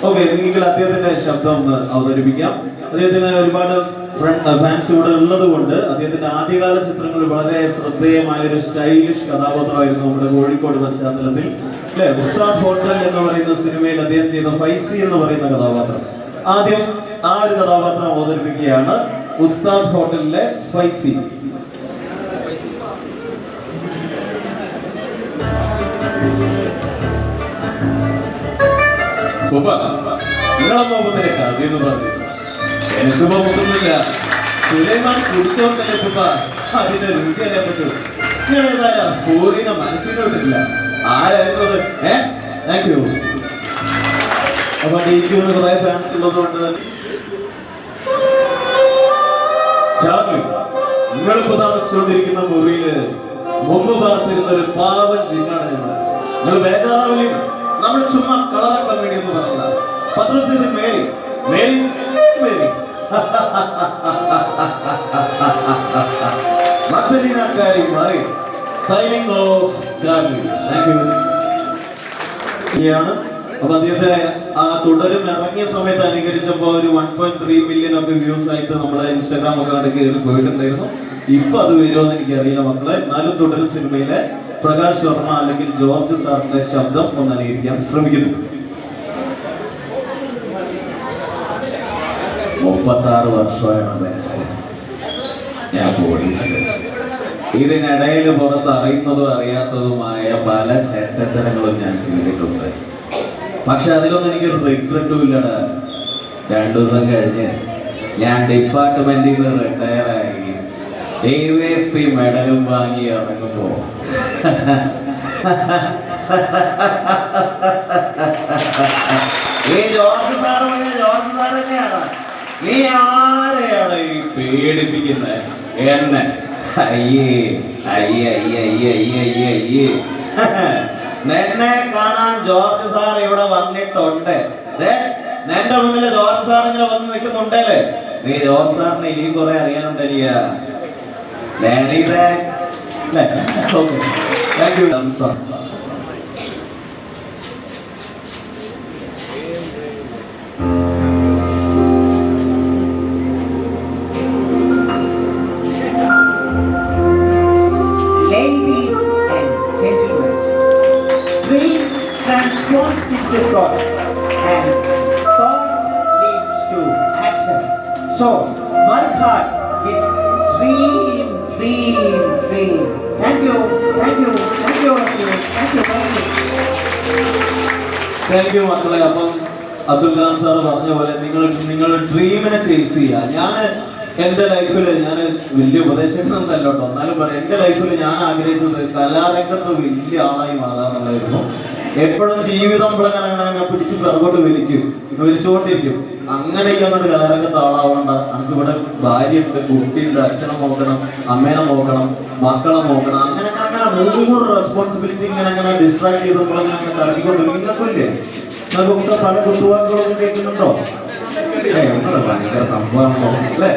Okay, എങ്കിൽ അദ്ദേഹത്തിന്റെ ശബ്ദം ഒന്ന് അവതരിപ്പിക്കാം. അദ്ദേഹത്തിന് ഒരുപാട് ഫാൻസ് ഇവിടെ ഉള്ളത് കൊണ്ട് അദ്ദേഹത്തിന്റെ ആദ്യകാല ചിത്രങ്ങൾ വളരെ ശ്രദ്ധേയമായ ഒരു സ്റ്റൈലിഷ് കഥാപാത്രമായിരുന്നു നമ്മുടെ കോഴിക്കോട് പശ്ചാത്തലത്തിൽ അല്ലെ. ഉസ്താദ് ഹോട്ടൽ എന്ന് പറയുന്ന സിനിമയിൽ അദ്ദേഹം ചെയ്ത ഫൈസി എന്ന് പറയുന്ന കഥാപാത്രം. ആദ്യം ആ ഒരു കഥാപാത്രം അവതരിപ്പിക്കുകയാണ്. ഉസ്താദ് ഹോട്ടലിലെ ഫൈസി. നിങ്ങളെ പോകുന്നതിനെ കഥയെന്ന് പറഞ്ഞു എനിക്ക് പോകുന്നില്ല. സുലൈമാൻ കുടിച്ചോണ്ടല്ലേ കുപ്പ അതിന്റെ രുചി അറിയാൻ പറ്റൂ. നിങ്ങളേതായ പൂരിനെ മനസ്സിലോട്ടില്ല. ആരായിരുന്നത്? Thank you. അപ്പൊ ഡിക്യൂന്ന് കുറെ ഫാൻസ് ഉള്ളത് കൊണ്ട് ചാർലി, നിങ്ങളിപ്പോ താമസിച്ചുകൊണ്ടിരിക്കുന്ന മുറിയില് മുമ്പ് പാർത്തിരുന്ന ഒരു പാവൻ ജിന്നാണ് ഞങ്ങൾ. നിങ്ങൾ ബേജാറാവില്ല, നമ്മൾ ചുമ്മാ കളറാക്കാൻ വേണ്ടി എന്ന് പറഞ്ഞ പത്രത്തിൽ മേരി മേരി മേരി മഗ്ദലിനാക്കാരി മാറി signing off Charlie. Thank you. അപ്പൊ അദ്ദേഹത്തെ ആ തുടരും ഇറങ്ങിയ സമയത്ത് അനുകരിച്ചപ്പോ ഒരു 1.3 മില്യൺ ഒക്കെ വ്യൂസ് ആയിട്ട് നമ്മുടെ ഇൻസ്റ്റാഗ്രാം ഒക്കെ കയറി പോയിട്ടുണ്ടായിരുന്നു. ഇപ്പൊ അത് വരുമോന്ന് എനിക്കറിയില്ല മക്കളെ. എന്നാലും തുടരും സിനിമയിലെ പ്രകാശ് വർമ്മ അല്ലെങ്കിൽ ജോർജ് സാറിന്റെ ശബ്ദം ഒന്ന് അനുകരിക്കാൻ ശ്രമിക്കുന്നു. 36 വർഷമാണ് ഞാൻ പോലീസിൽ. ഇതിനിടയിൽ പുറത്ത് അറിയുന്നതും അറിയാത്തതുമായ പല ചേട്ടത്തരങ്ങളും ഞാൻ ചെയ്തിട്ടുണ്ട്. പക്ഷെ അതിലൊന്നും എനിക്കൊരു റിഗ്രറ്റും ഇല്ലടാ. 2 ദിവസം കഴിഞ്ഞ് ഞാൻ ഡിപ്പാർട്ട്മെന്റിൽ നിന്ന് റിട്ടയർ ആയി ASP മെഡലും വാങ്ങി ഇറങ്ങുമ്പോ ഈ ജോർജ് സാറ് തന്നെയാണ്. നീ ആരെയാണ് ഈ പേടിപ്പിക്കുന്നത് എന്നെ? അയ്യേ അയ്യേ അയ്യേ അയ്യേ അയ്യേ അയ്യേ അയ്യേ. നിന്നെ കാണാൻ ജോർജ് സാർ ഇവിടെ വന്നിട്ടുണ്ട്. നിന്റെ മുന്നിൽ ജോർജ് സാർ ഇങ്ങനെ വന്ന് നിൽക്കുന്നുണ്ടല്ലേ. നീ ജോർജ് സാറിന് ഇനിയും കുറെ അറിയാനുണ്ടല്ല. Thank you. Transforms into thoughts and thoughts leads to action. So work hard with dream. Thank you. Thank you മക്കളെ. അപ്പം അബ്ദുൽ കലാം സാർ പറഞ്ഞ പോലെ നിങ്ങൾ ഡ്രീമിനെ ചേസ് ചെയ്യുക. ഞാൻ എൻ്റെ ലൈഫിൽ ഞാൻ വലിയ ഉപദേശങ്ങളൊന്നും അല്ല കേട്ടോ. എന്നാലും പറയാം, എൻ്റെ ലൈഫിൽ ഞാൻ ആഗ്രഹിച്ചത് കലാരംഗത്ത് വലിയ ആളായി മാറാന്നുള്ളതായിരുന്നു. എപ്പോഴും ജീവിതം അങ്ങനെ പിടിച്ച് പിറകോട്ട് വലിച്ചുകൊണ്ടിരിക്കും. അങ്ങനെയൊക്കെ അങ്ങോട്ട് കലാരംഗത്ത് ആളാവണ്ട. നമുക്ക് ഇവിടെ ഭാര്യയുണ്ട്, കുട്ടിയുണ്ട്, അച്ഛനെ നോക്കണം, അമ്മേനെ നോക്കണം, മക്കളെ നോക്കണം. അങ്ങനെ 3 റെസ്പോൺസിബിലിറ്റി ഇങ്ങനെ ഡിസ്ട്രാക്ട് ചെയ്തപ്പോഴങ്ങനെ കറക്കിക്കൊണ്ടിരിക്കുന്നല്ലേ. നമുക്കൊക്കെ പല കുത്തുവാക്കുകളൊക്കെ കേൾക്കുന്നുണ്ടോ? ഭയങ്കര സംഭവമാണല്ലോ അല്ലേ.